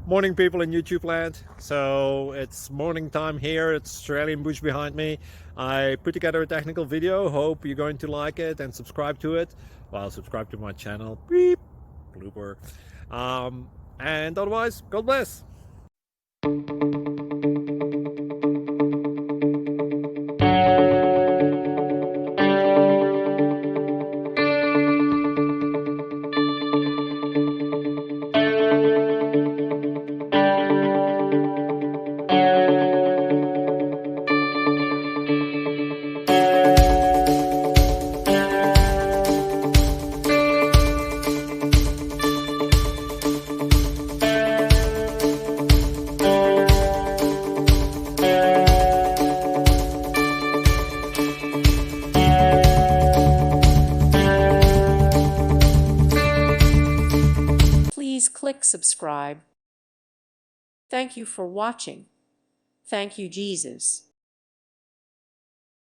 Morning, people in YouTube land. So it's morning time here. It's Australian bush behind me. I put together a technical video. Hope you're going to like it and subscribe to it. Well, subscribe to my channel. Beep, blooper. And otherwise, God bless. Please click subscribe. Thank you for watching. Thank you, Jesus.